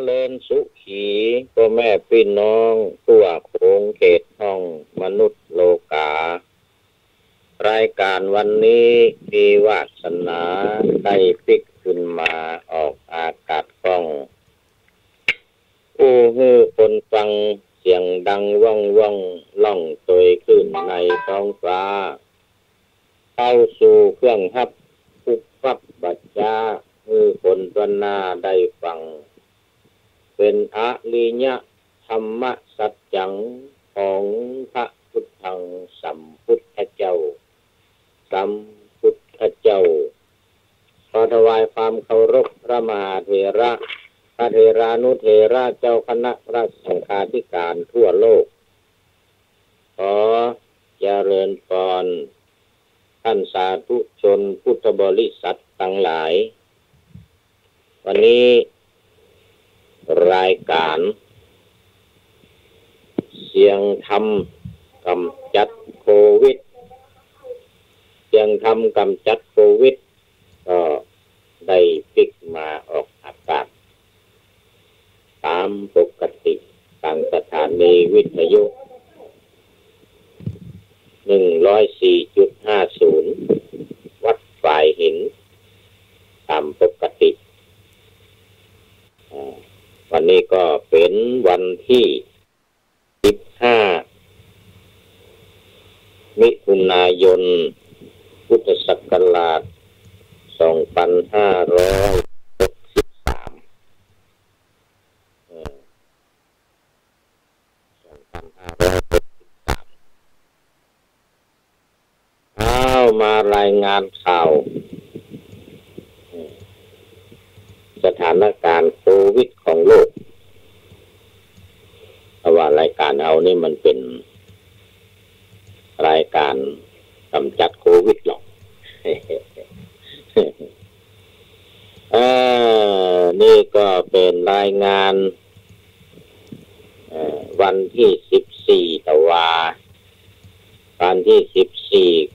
ริญสุขีพ่อแม่พี่น้องทั่วโขงเขตห้องมนุษย์โลการายการวันนี้มีวาสนาได้พลิกขึ้นมาออกอากาศกล้องอู้ฮือคนฟังเสียงดังว่องว่องล่องตยขึ้นในท้องฟ้าเข้าสู่เครื่องฮับปุบปับบัจจามือคนตัวหน้าได้ฟังเป็นอริยธรรมสัจจังของพระพุทธังสัมพุทธเจ้าสัมพุทธเจ้าขอถวายความเคารพพระมหาเถระพระเถรานุเถระเจ้าคณะพระสังฆาธิการทั่วโลกขอเจริญพรท่านสาธุชนพุทธบริษัททั้งหลายวันนี้รายการเสียงธรรมกำจัดโควิดเสียงธรรมกำจัดโควิดก็ได้ปิกมาออกอากาศตามปกติทางสถานีวิทยุ 104.50 วัดฝ่ายหินตามปกติวันนี้ก็เป็นวันที่15มิถุนายนพุทธศักราช2563มารายงานข่าวสถานการณ์โควิดของโลกเพราะว่ารายการเอานี่มันเป็นรายการกำจัดโควิดหรอก นี่ก็เป็นรายงานวันที่14ตุลาวันที่14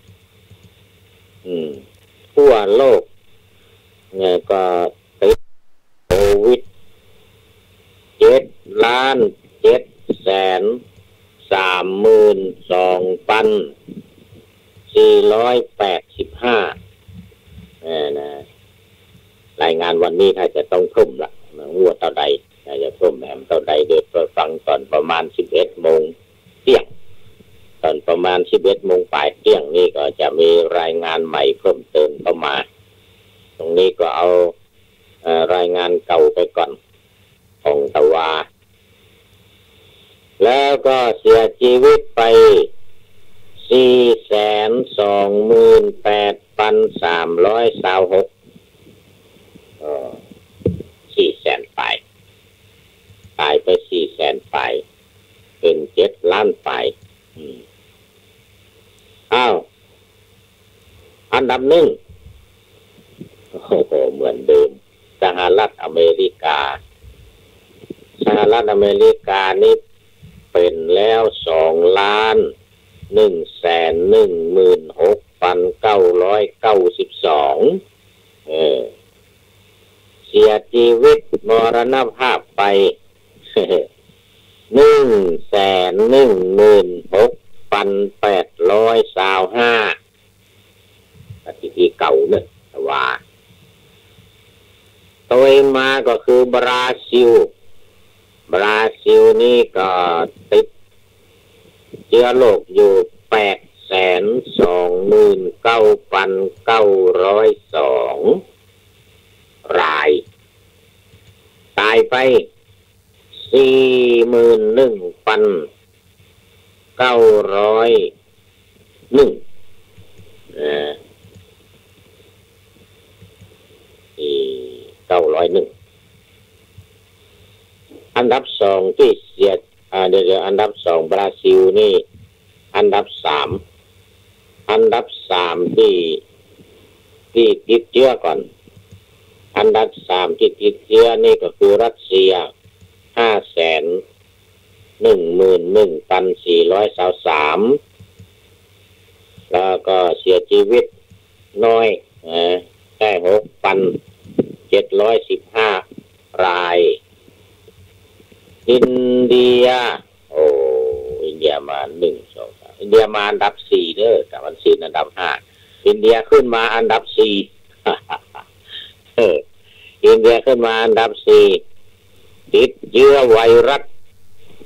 ทั่วโลกเนี่ยก็ติดโควิด7,322,485นะรายงานวันนี้ถ้าจะต้องทุ่มละหัวเท่าใดถ้าจะทุ่มแหมเท่าใดเดี๋ยวไปฟังตอนประมาณ11 โมงเที่ยงตอนประมาณ11 โมงปลายเที่ยงนี่ก็จะมีรายงานใหม่เพิ่มเติมเข้ามาตรงนี้ก็เอารายงานเก่าไปก่อนของตะวาแล้วก็เสียชีวิตไป 428,326 400,000 ปลายตายไป 400,000 ปลายเป็น7 ล้านปลายอันดับหนึ่งโอ้โหเหมือนเดิมสหรัฐอเมริกานี่เป็นแล้ว2,116,992เสียชีวิตมรณภาพไป 116,825 ปฏิทินเก่าเนี่ยว่าตัวมาก็คือบราซิลนี่ก็ติดเชื้อโรคอยู่ 829,902 รายตายไป 41,901 อันดับ2ที่เสียอันดับ2บราซิลนี่อันดับ3ที่ติดเชื้อก่อนอันดับ3ที่ติดเชื้อนี่ก็คือรัสเซีย 511,423 แล้วก็เสียชีวิตน้อยแค่ 6,715 ราย อินเดียโอ้อินเดียมา1 2 3อินเดียมาอันดับ4เด้อแต่มันซีนอันดับ5อินเดียขึ้นมาอันดับ4อินเดียขึ้นมาอันดับ4ติดเชื้อไวรัส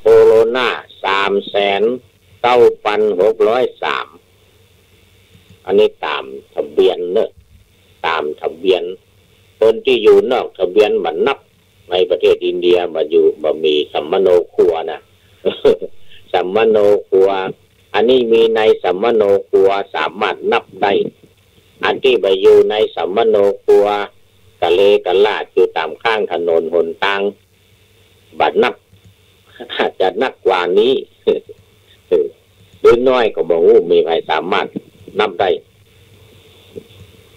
โคโรนา3,9,603อันนี้ตามทะเบียนเนอะตามทะเบียนคนที่อยู่นอกทะเบียนมันนับในประเทศอินเดียมามีสัมมโนครัวนะ สัมมโนครัวอันนี้มีในสัมมโนครัวสามารถนับได้อันที่ไปอยู่ในสัมมโนครัวกะเลกะลาดอยู่ตามข้างถนนหนทางบัดนับอาจจะนักกว่านี้หรือน้อยก็บอกว่ามีใครสามารถนับได้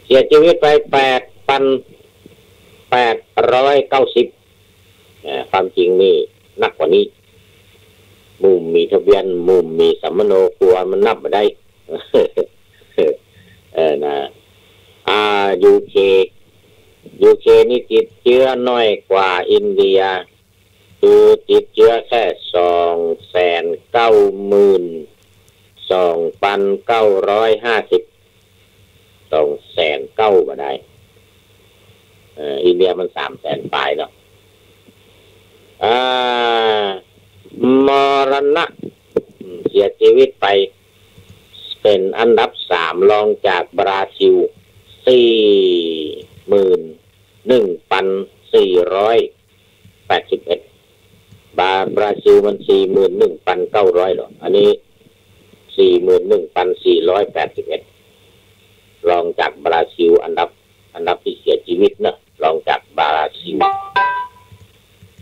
เสียชีวิตไป8,890ความจริงนี่นักกว่านี้มุมมีทะเบียนมุมมีสัมมโนครัวมันนับมาได้นะUK นี่ติดเชื้อน้อยกว่าอินเดียคือติดเชื้อแค่292,950 209,000มาได้อินเดียมัน300,000ปลายเนาะมรณะเสียชีวิตไปเป็นอันดับ3รองจากบราซิล41,481บราซิลมัน41,900หรออันนี้41,481รองจากบราซิลอันดับที่เสียชีวิตเนอะรองจากบราซิล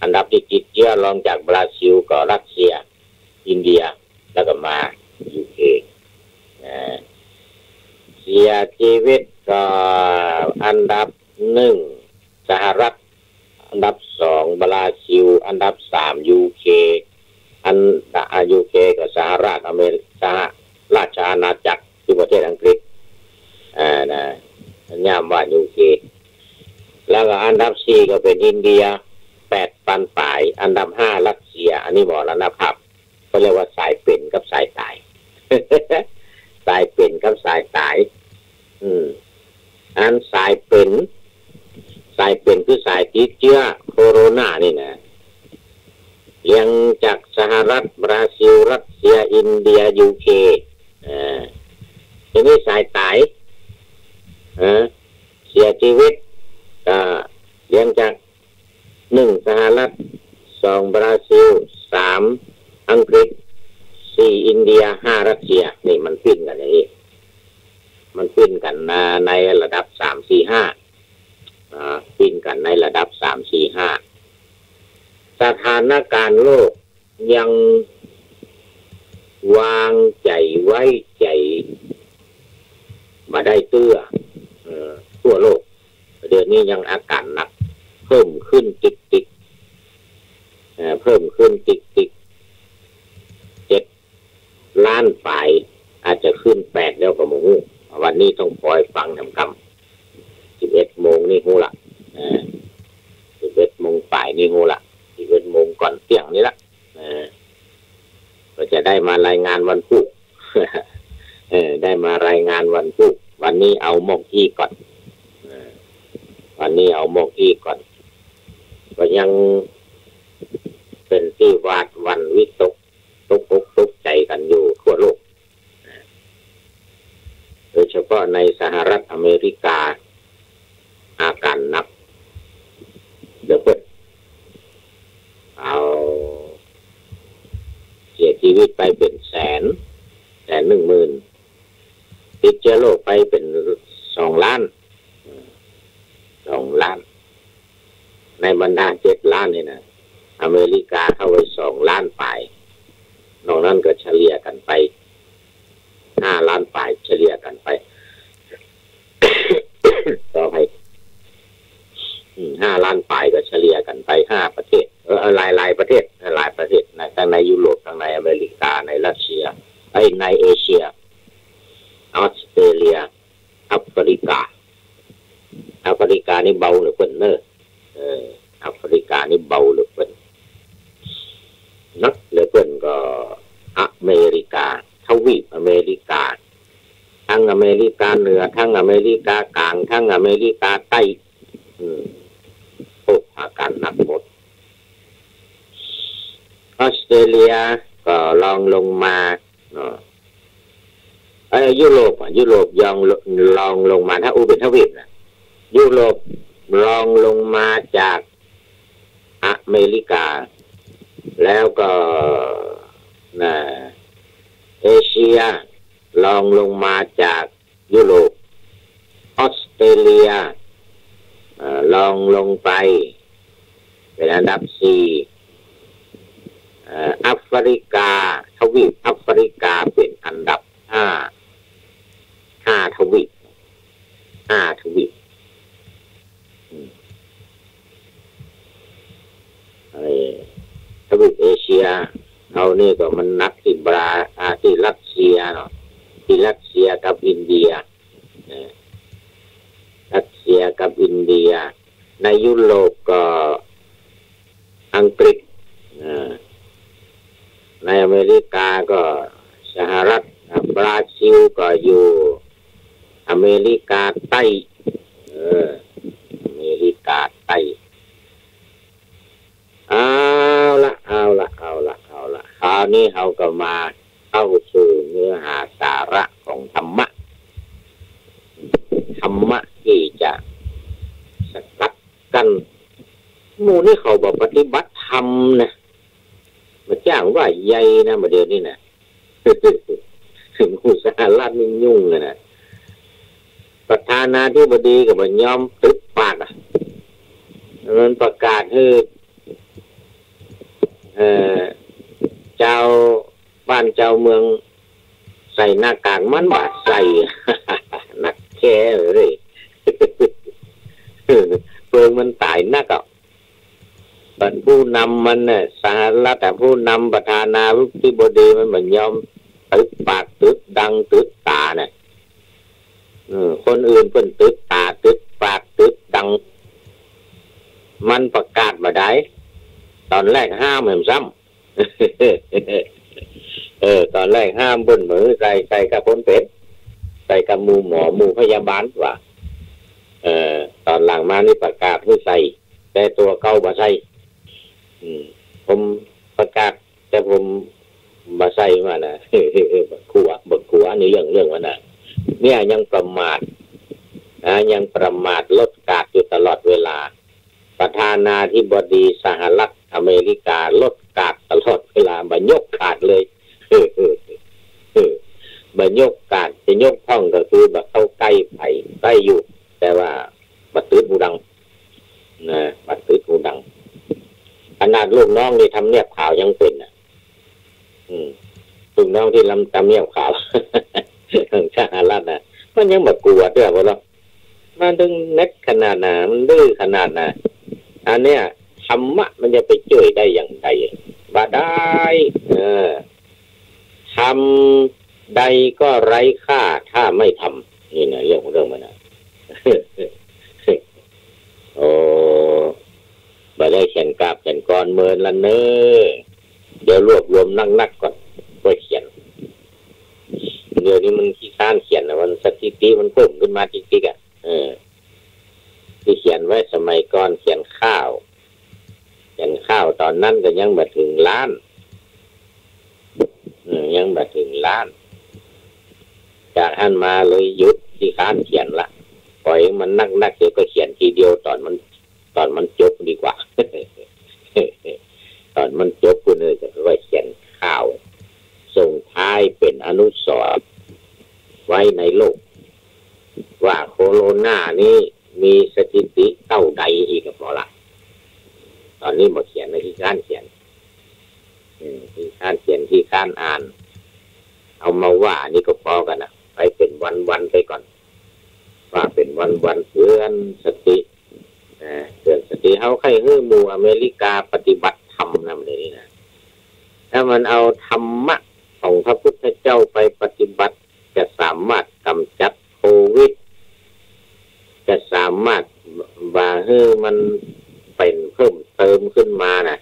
อันดับที่ติดเชื้อรองจากบราซิลก็รัสเซียอินเดียแล้วก็มา UK เสียชีวิตก็อันดับ1สหรัฐอันดับ2บราซิลอันดับ3 UK UK กับสหรัฐอเมริการาชอาณาจักรที่ประเทศอังกฤษนะย่ามว่า UK แล้วก็อันดับ4ก็เป็นอินเดีย8,000 ปลายอันดับ5รัสเซียอันนี้บอกแล้วนะครับเขาเรียกว่าสายเป็นกับสายตาย สายเป็นกับสายตายอันสายเป็นคือสายติดเชื้อโคโรนานี่นะเรียงจากสหรัฐบราซิลรัสเซียอินเดีย UK ทีนี้สายตายเสียชีวิตก็เรียงจาก1สหรัฐ2บราซิล3อังกฤษ4อินเดีย5รัสเซียนี่มันปิ้นกันอย่างนี้มันปิ้นกันในระดับ3 4 5ปิ้นกันในระดับ3 4 5สถานการณ์โลกยังวางใจไว้ใจมาได้เตื้อทั่วโลกเดือนนี้ยังอาการหนักเพิ่มขึ้นติ๊กเพิ่มขึ้นติ๊ก7 ล้านฝ่ายอาจจะขึ้น8แล้วก็หมูวันนี้ต้องคอยฟังทำกรรม11 โมงนี่หูละ11 โมงฝ่ายนี่หูละ11 โมงก่อนเที่ยงนี่ละก็จะได้มารายงานวันพุธ ได้มารายงานวันพุธวันนี้เอาหมกที่ก่อนวันนี้เอาหมกที่ก่อนก็ยังเป็นที่วาดวันวิตกตกใจกันอยู่ทั่วโลกโดยเฉพาะในสหรัฐอเมริกาอาการหนักเดี๋ยวเปิดเอาเสียชีวิตไปเป็น110,000ติดเชื้อโรคไปเป็น2 ล้านในบรรดา7 ล้านนี่นะอเมริกาเข้าไป2 ล้านฝ่ายนอกนั้นก็เฉลี่ยกันไป5 ล้านฝ่ายเฉลี่ยกันไป ต่อไป5 ล้านฝ่ายก็เฉลี่ยกันไป5 ประเทศหลายประเทศทั้งในยุโรปทั้งในอเมริกาในรัสเซียในเอเชียออสเตรเลียแอฟริกานี่เบาหรือเปล่าแอฟริกานี่เบาหรือเปล่า เมริกาทวีปอเมริกาทั้งอเมริกาเหนือทั้งอเมริกากลางทั้งอเมริกาใต้พบอาการหนักหมดออสเตรเลียก็ลองลงมายุโรปลองลงมาถ้าเป็นทวีปนะยุโรปลองลงมาจากอเมริกาแล้วก็เอเชียลองลงมาจากยุโรปออสเตรเลียลองลงไปเป็นอันดับ4แอฟริกาทวีปแอฟริกาเป็นอันดับ5ทวีปทวีปทวีปเอเชียเอานี่ก็มันนักที่ที่รัสเซียเนาะที่รัสเซียกับอินเดียรัสเซียกับอินเดียในยุโรปก็อังกฤษในอเมริกาก็สหรัฐบราซิลก็อยู่อเมริกาใต้อเมริกาใต้เอาละคราวนี้เราก็มาเข้าสู่เนื้อหาสาระของธรรมะที่จะสกัดกันหมู่นี่เขาบอกปฏิบัติธรรมนะมาจ้างว่าใหญ่นะมาเดี๋ยวนี้นะถึงผู้สารานิ่งยุ่งเลยนะประธานาธิบดีกับมันยอมตึกปากมันประกาศให้เจ้าบ้านเจ้าเมืองใส่หน้ากากมันบาดใส่นักแค่เลยเพิ่งมันตายนักอ่ะเป็นผู้นำมันเนี่ยสหรัฐแต่ผู้นำประธานาธิบดีมันเหมือนยอมตึกปากตึกดังตึกตาเนี่ยคนอื่นเป็นตึกตาตึกปากตึกดังมันประกาศมาได้ตอนแรกห้ามเหมือนซ้ำตอนแรกห้ามบนมือใส่กับพ้นเป็ดใส่กับหมู่หมอหมู่พยาบาลว่าตอนหลังมานี่ประกาศให้ใส่แต่ตัวเก่าบ่ใส่ผมประกาศแต่ผมบ่ใส่มานะบักขัวนี่เรื่องว่านะเนี่ยยังประมาทลดกาดอยู่ตลอดเวลาประธานาธิบดีสหรัฐอเมริกาลดกาดตลอดเวลาบ่ยกกาดเลยบ่ยกกาดจะยกท่องก็คือบ่เข้าใกล้ไผใกล้อยู่แต่ว่าบ่ตื้อหูดังนะบ่ตื้อหูดังขนาดลูกน้องนี่ทำเนียบขาวยังเป็นลูกน้องที่ทำเนียบขาวของสหรัฐน่ะมันยังบ่กลัวด้วยบ่ล่ะมันถึงเน็ตขนาดน่ะมันดื้อขนาดน่ะอันเนี้ยธรรมะมันจะไปช่วยได้อย่างไรบ่ได้ทำใดก็ไร้ค่าถ้าไม่ทำนี่นะเรื่องมันนะโอ้บ่ได้เขียนกราบเขียนกรเมินละเนอเดี๋ยวรวบรวมนักก่อนค่อยเขียนเดี๋ยวนี้มันขี้ข้านเขียนนะมันสถิติมันเพิ่มขึ้นมาจริงๆอ่ะที่เขียนไว้สมัยก่อนเขียนข้าวตอนนั้นก็ยังบ่ถึงล้านยังบ่ถึงล้านจากท่านมาเลยหยุดที่ข้านเขียนละปล่อยมันนักเดี๋ยวก็เขียนทีเดียวตอนมันจบดีกว่า ตอนมันจบคุณเลยจะไปเขียนข่าวส่งท้ายเป็นอนุสรณ์ไว้ในโลกว่าโคโรนานี้มีสถิติเท่าใดอีกก็พอละตอนนี้มาเขียนในที่ข้านเขียนที่ข้านเขียนที่ข้านอ่านเอามาว่านี่ก็พอกันนะไปเป็นวันไปก่อนว่าเป็นวันเตือนสติเขาใครฮื้อหมู่อเมริกาปฏิบัติธรรมนั่นเลยนะถ้ามันเอาธรรมะของพระพุทธเจ้าไปปฏิบัติจะสามารถกำจัดโควิดจะสามารถว่ามันเป็นเพิ่มเติมขึ้นมานะ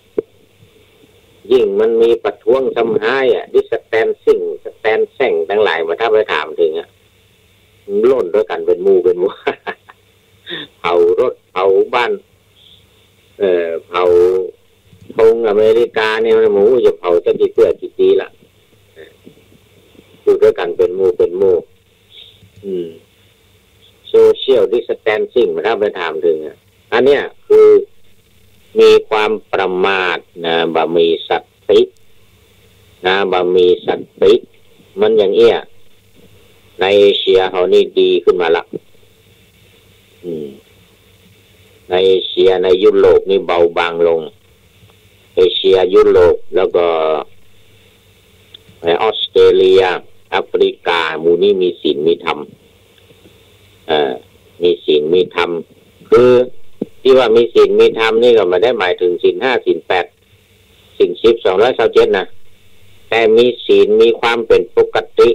ยิ่งมันมีประท้วงทำให้ดิสแตนซิ่งสแตนแซงทั้งหลายมาถ้าไปถามถึงล่นด้วยกันเป็นหมู่เป็นหมู่เผารถเผาบ้านเผาธงอเมริกาเนี่ยหมูจะเผาจะกี่เพื่อกี่ปีละอยู่ด้วยกันเป็นหมู่เป็นหมู่โซเชียลดิสแตนซิ่งมาถ้าไปถามถึงอันเนี้ยคือมีความประมาทนะบะมีสตินะบะมีสติมันอย่างเอี้ยในเอเชียเขานี่ดีขึ้นมาละในเอเชียในยุโรปนี่เบาบางลงเอเชียยุโรปแล้วก็ในออสเตรเลียแอฟริกาหมู่นี้มีศีลมีธรรมมีศีลมีธรรมคือที่ว่ามีศีลมีธรรมนี่ก็ไม่ได้หมายถึงศีล5ศีล8ศีล10 227นะแต่มีศีลมีความเป็นปกติ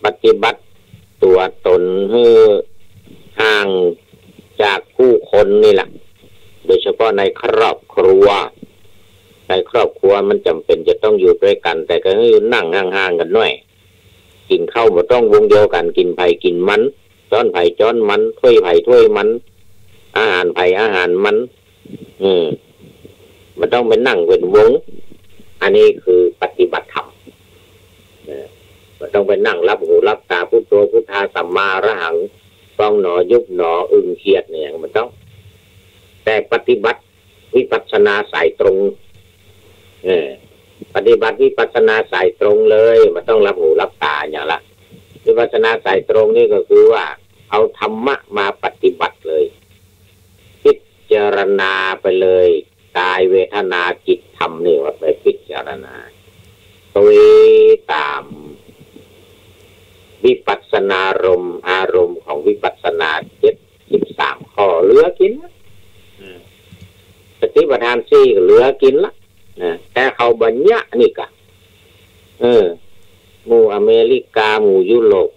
ปฏิบัติตัวตนให้ห่างจากผู้คนนี่แหละโดยเฉพาะในครอบครัวมันจำเป็นจะต้องอยู่ด้วยกันแต่ก็ให้นั่งห่างๆกันหน่อยกินข้าวบ่ต้องวงเดียวกันกินไผ่กินมันจ้อนไผ่จ้อนมันถ้วยไผ่ถ้วยมันอาหารไผ่อาหารมันมันต้องไปนั่งเป็นวงอันนี้คือปฏิบัติธรรมมันต้องไปนั่งรับหูรับตาพุทโธพุทธาสัมมาอรหังต้องหนอยุบหนออึงเขียดเนี่ยมันต้องแต่ปฏิบัติวิปัสสนาสายตรงปฏิบัติวิปัสสนาสายตรงเลยมันต้องรับหูรับตาอย่างละวิปัสสนาสายตรงนี่ก็คือว่าเอาธรรมะมาปฏิบัติเลยพิจารณาไปเลยกายเวทนาจิตธรรมนี่ว่าไปพิจารณาตัวตามวิปัสสนอารมณ์ของวิปัสสนา73ข้อเหลือกินสติปัฏฐาน4ก็เหลือกินละแต่เขาบัญญัตินี่กะหมู่อเมริกาหมู่ยุโรป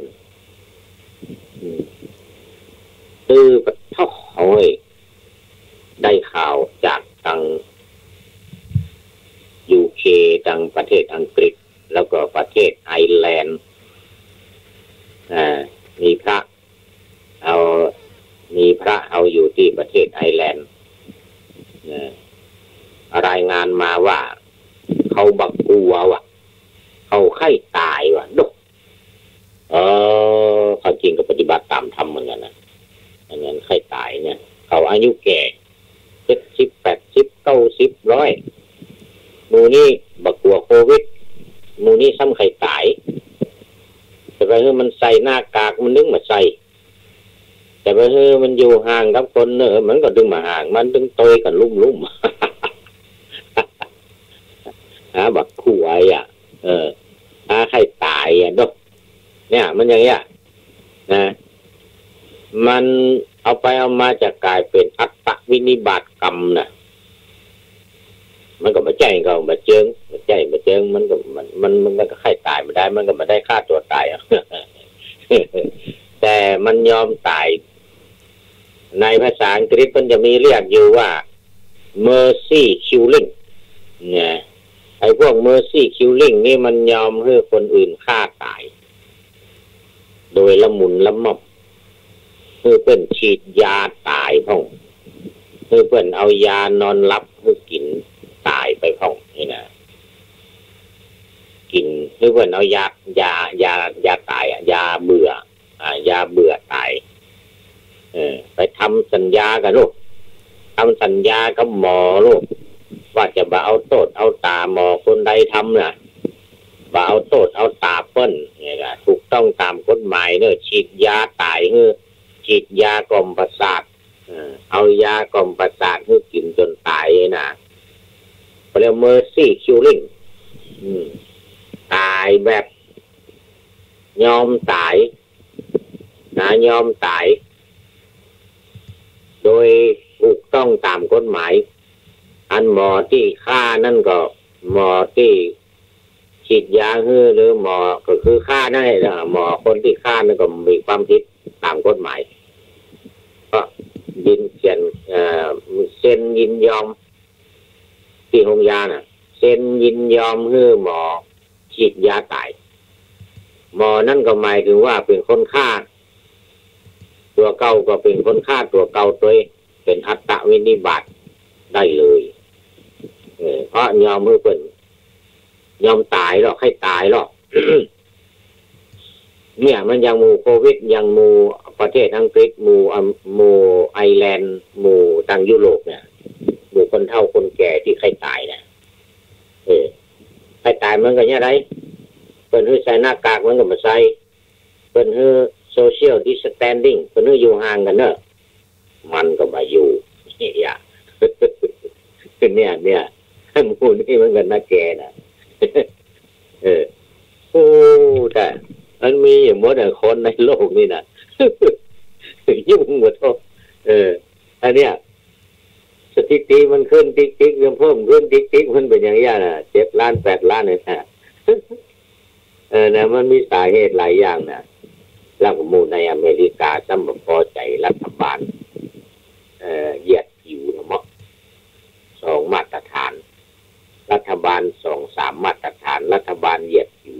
ตื้อปะท้อโอ้ยได้ข่าวจากทางUK ทางประเทศอังกฤษแล้วก็ประเทศไอร์แลนด์มีพระเอาอยู่ที่ประเทศไอร์แลนด์รายงานมาว่าเขาบักกลัวว่ะเขาไข้ตายว่ะดุเขาจริงก็ปฏิบัติตามธรรมเหมือนกันนะอันนั้นไข้ตายเนี่ยเขาอายุแก่70 80 90 100หมู่นี้บักกลัวโควิดหมู่นี้ซ้ำไข้ตายแต่ไปมันใส่หน้ากากมันดึงมาใส่แต่ไปมันอยู่ห่างกับคนเนอะมันก็ดึงมาห่างมันดึงตัวกันลุ่มบักคู่ไอ้ใครตายดกเนี่ยมันอย่างเงี้ยนะมันเอาไปเอามาจะกลายเป็นอัตตวินิบาตกรรมนะมันก็มาแจ้งก็มาเจิงมันก็ใครตายมาได้มันก็มาได้ฆ่าตัวตายแต่มันยอมตายในภาษาอังกฤษมันจะมีเรียกอยู่ว่า mercy killing เนี่ยไอ้พวก mercy killing นี่มันยอมให้คนอื่นฆ่าตายโดยละมุนละม่อมคือเพิ่นฉีดยาตายพ่องคือเพิ่นเอายานอนหลับให้กินตายไปพ่องนี่นะกินคือเพิ่นเอายาตายยาเบื่อตายไปทำสัญญากับลูกทำสัญญากับหมอลูกว่าจะบ่เอาโทษเอาตาหมอคนใดทำน่ะบ่เอาโทษเอาตาเปิ้นเนี่ยนะถูกต้องตามกฎหมายเนอะฉีดยาตายฉีดยากล่อมประสาทเอายากล่อมประสาทให้กินจนตายนะเรียก mercy killing ตายแบบยอมตายยอมตายโดยถูกต้องตามกฎหมายอันหมอที่ฆ่านั่นก็หมอที่ฉีดยาหรือหมอก็คือฆ่านั่นแหละหมอคนที่ฆ่านั่นก็มีความผิดตามกฎหมายก็เซ็นยินยอมที่โรงยาน่ะ ซ็นยินยอมให้หมอฉีดยาตายหมอนั่นก็หมายถึงว่าเป็นคนฆ่าตัวเก่าก็เป็นคนฆ่าตัวเก่าตัวเป็นอัตตวินิบาตได้เลยเพราะยอมมือเป็นยอมตายหรอกให้ตายหรอก เนี่ยมันยังมูโควิดยังมูประเทศอังกฤษมูไอร์แลนด์มูทางยุโรปเนี่ยมูคนเฒ่าคนแก่ที่ใครตายเนี่ยใครตายมันก็เนี่ยไรเปิ้นให้ใส่หน้ากากมันก็มาใส่เปิ้นให้โซเชียลดิสแตนดิ้งเปิ้นให้อยู่ห่างกันเนอะมันก็มาอยู่เนี่ยเนี่ยท่านพูดนี่มันกันน่าแก่นะโอ้แต่มันมีอย่างหมดคนในโลกนี่นะยุ่งหมดอันเนี้ยสถิติมันขึ้นติ๊กยังเพิ่มขึ้นติ๊กมันเป็นอย่างนี้นะ7 ล้าน8 ล้านเลยนะนะมันมีสาเหตุหลายอย่างนะแล้วก็มูในอเมริกาซ้ำพอใจรัฐบาลเหยียดผิวนะมั้ง2 มาตรฐานรัฐบาล2-3 มาตรฐานรัฐบาลเหยียดผิว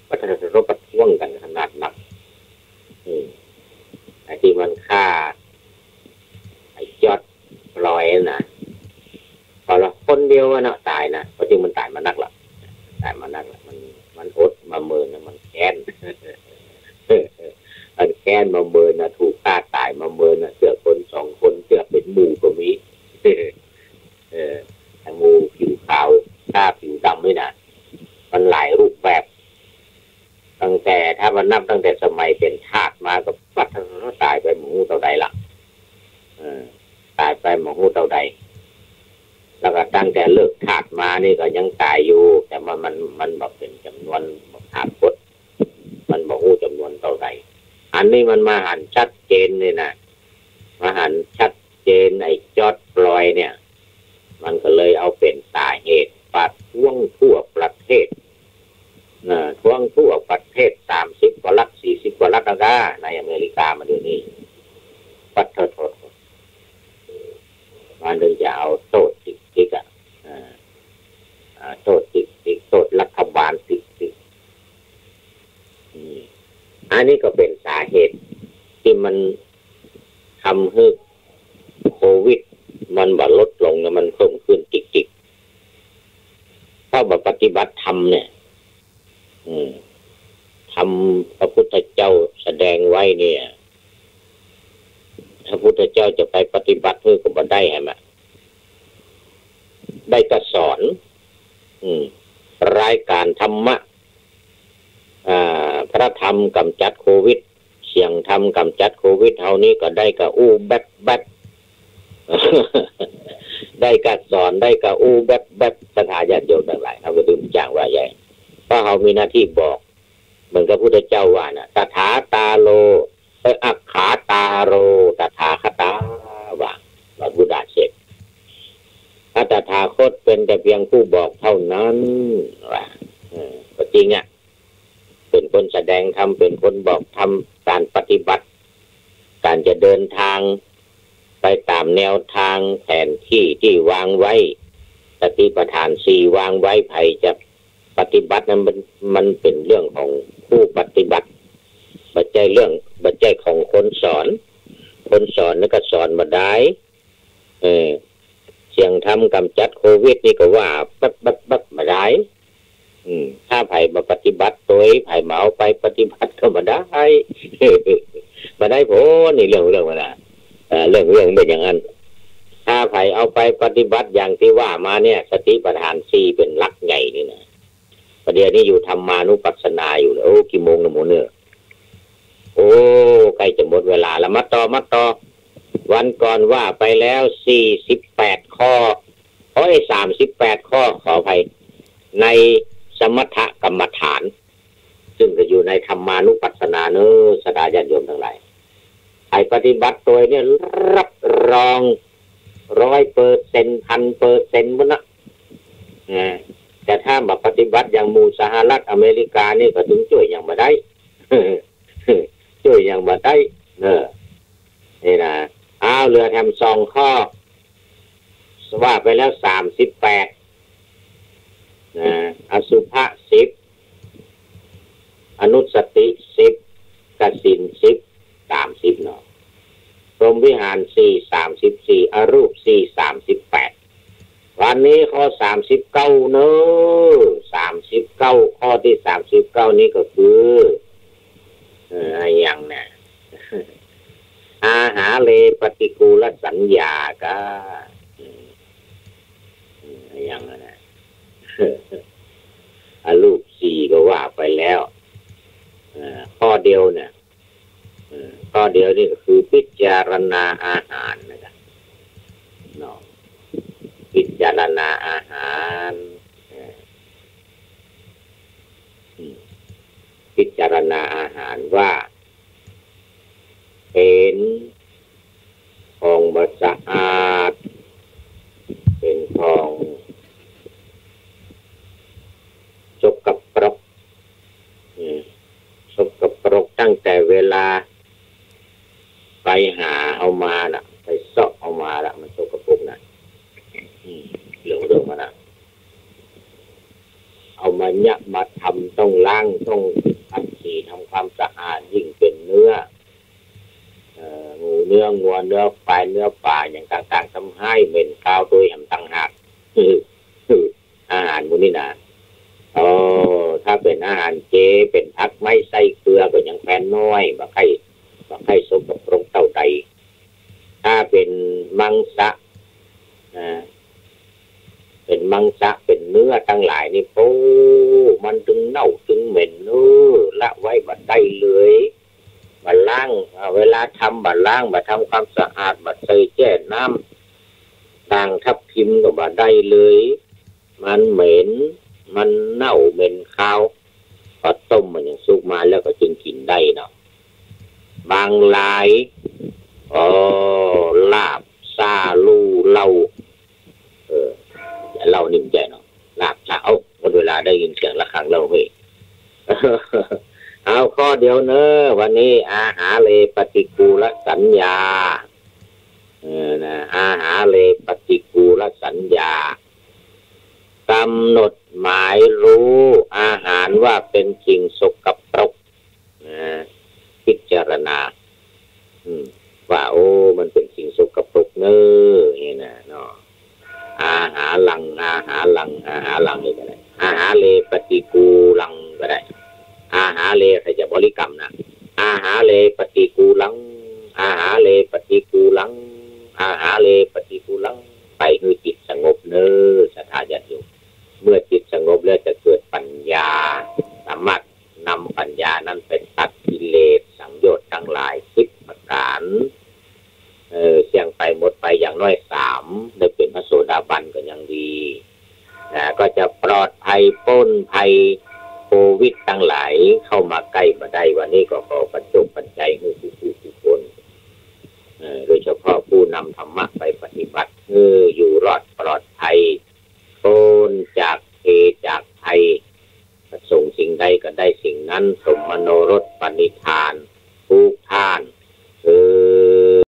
ประชาชนประท้วงกันขนาดนักไอ้ที่มันฆ่าไอ้ยอดลอยนะพอละคนเดียวนะตายนะเพราะจริงมันตายมานักละมันอดมาเมินนะมันแค้นมันแค้นมาเมินนะถูกฆ่าตายมาเมินนะเสือคน2 คนเสือเป็นหมู่ก็มีทั้งหมู่ผิวขาวฆ่าผิวดำด้วยนะมันหลายรูปแบบตั้งแต่ถ้ามันนับตั้งแต่สมัยเป็นทาสมาก็ปัดตายไปหมู่เท่าใดละตายไปหมู่เท่าใดแล้วก็ตั้งแต่เลิกทาสมานี่ก็ยังตายอยู่แต่มันบอกเป็นจำนวนถามกฎมันบอกจำนวนเท่าใดอันนี้มันมาหันชัดเจนเลยนะมาหันชัดเจนไอ้จอดปล่อยเนี่ยมันก็เลยเอาเป็นสาเหตุปัดท่วงทั่วประเทศท่วงทั่วประเทศ30 กว่ารัฐ40 กว่ารัฐนะในอเมริกามาเดี๋ยวนี้ปัดโทษมันเลยจะเอาโทษติ๊กโทษติ๊กโทษรัฐบาลติ๊กอันนี้ก็เป็นสาเหตุที่มันทำให้โควิดมันบ่ลดลงนะมันเพิ่มขึ้นติ๊กถ้าแบบปฏิบัติธรรมเนี่ยทำพระพุทธเจ้าแสดงไว้เนี่ยพระพุทธเจ้าจะไปปฏิบัติเพื่อก็บ่ได้ไหมได้ก็สอนรายการธรรมะพระธรรมกำจัดโควิดเสียงธรรมกำจัดโควิดเท่านี้ก็ได้กับแบดได้กับสอนได้กับแบดสถาญาติโยมทั้งหลายเขาก็ดื่มจ้างว่าใหญ่เพราะเขามีหน้าที่บอกเหมือนกับพุทธเจ้าว่านะตถาตาโลอักขาตาโรตถาคตาว่าบุตรดาเสกพระตถาคตเป็นแต่เพียงผู้บอกเท่านั้นว่าจริงเป็นคนแสดงธรรมเป็นคนบอกธรรมการปฏิบัติการจะเดินทางไปตามแนวทางแผนที่วางไว้สติปัฏฐาน4วางไว้ไผจะปฏิบัตินั้นมันเป็นเรื่องของผู้ปฏิบัติบัจจัยของคนสอนแล้วก็สอนมาได้เสียงธรรมกำจัดโควิดนี่ก็ว่าปั๊บมาได้ถ้าไผ่มาปฏิบัติตัวไผ่มาเอาไปปฏิบัติก็มาได้มาได้โผนี่เรื่องมาละเรื่องเป็นอย่างนั้นถ้าไผ่เอาไปปฏิบัติอย่างที่ว่ามาเนี่ยสติปัฏฐาน4เป็นหลักใหญ่นี่นะประเดี๋ยวนี้อยู่ธรรมานุปัสสนาอยู่โอ้กี่โมงนะหมูเนื้อโอ้ใกล้จะหมดเวลาแล้วมาต่อวันก่อนว่าไปแล้ว48 ข้อ38 ข้อขออภัยในสมถกรรมฐานซึ่งจะอยู่ในธรรมานุปัสสนาเนอะสดาญาติโยมทั้งหลายใครปฏิบัติตัวเนี่ยรับรอง 100% 1,000%มั้งนะแต่ถ้ามาปฏิบัติอย่างหมู่สหรัฐอเมริกานี่ก็ถึงช่วยอย่างมาได้ ช่วยอย่างมาได้นี่นะเรือทำ2 ข้อว่าไปแล้ว38 อสุภะ10อนุสติ10กสิน10 30เนาะพรหมวิหาร4 34อรูป4 38วันนี้ข้อ39เนอะ39ข้อที่39นี้ก็คืออย่างเนี่ยอาหาเลปฏิกูลสัญญาก็อย่างนั้นนะรูป4ก็ว่าไปแล้วข้อเดียวเนี่ยข้อเดียวนี่ก็คือพิจารณาอาหารนะครับเนาะพิจารณาอาหารพิจารณาอาหารว่าเป็นของบสะอาดเป็นของสกปรกสกปรกตั้งแต่เวลาไปหาเอามาล่ะไปเสาะเอามาล่ะมันสกปรกนะเรื่องมานะเอามาเนี่ยมาทำต้องล้างต้องขัดสีทำความสะอาดยิ่งเป็นเนื้องูเนื้องัวเนื้อควายเนื้อป่าอย่างต่างๆทำให้เหม็นคาวโดยหำต่างหากอาหารพวกนี้นะถ้าเป็นอาหารเจเป็นผักไม่ใส่เกลือก็ยังแพนน้อยบะไข่สกปรกเท่าใดถ้าเป็นมังสะเป็นมังสะเป็นเนื้อทั้งหลายนี่โอ้มันถึงเน่าถึงเหม็นละไว้บัดได้เลยบัดล้างเวลาทำบัดล้างบัดทำความสะอาดบัดใส่แจ้น้ำต่างทับทิมก็บัดได้เลยมันเหม็นมันเน่าเหม็นคาวพอต้มมันยังสุกมาแล้วก็จึงกินได้เนาะบางหลายลาบซาลูเหล้าเหล้านิ่มใจเนาะลาบซาหมดเวลาได้ยินเสียงระฆังเหล้าเฮ้ยเอาข้อเดียวเนอะวันนี้อาหาเลปฏิกูลสัญญาอาหาเลปฏิกูลสัญญากำหนดหมายรู้อาหารว่าเป็นสิ่งสกปรกพิจารณาว่ามันเป็นสิ่งสกปรกเนอะนี่นะเนาะอาหาลังนี่ก็ได้อาหาเลปฏิกูลังก็ได้อาหาเลใครจะบริกรรมนะอาหาเลปฏิกูลังอาหาเลปฏิกูลังอาหาเลปฏิกูลังไปคือจิตสงบเนอะศรัทธาญาติโยมเมื่อจิตสงบแล้วจะเกิดปัญญาสามารถนำปัญญานั้นเป็นตัดกิเลสสังโยชน์ทั้งหลาย10ประการเสี่ยงไปหมดไปอย่างน้อย3ได้เป็นพระโสดาบันก็ยังดีก็จะปลอดภัยพ้นภัยโควิดทั้งหลายเข้ามาใกล้มาได้วันนี้ก็ขอปัจจุปัจจัยให้ทุกคนโดยเฉพาะผู้นำธรรมะไปปฏิบัติอยู่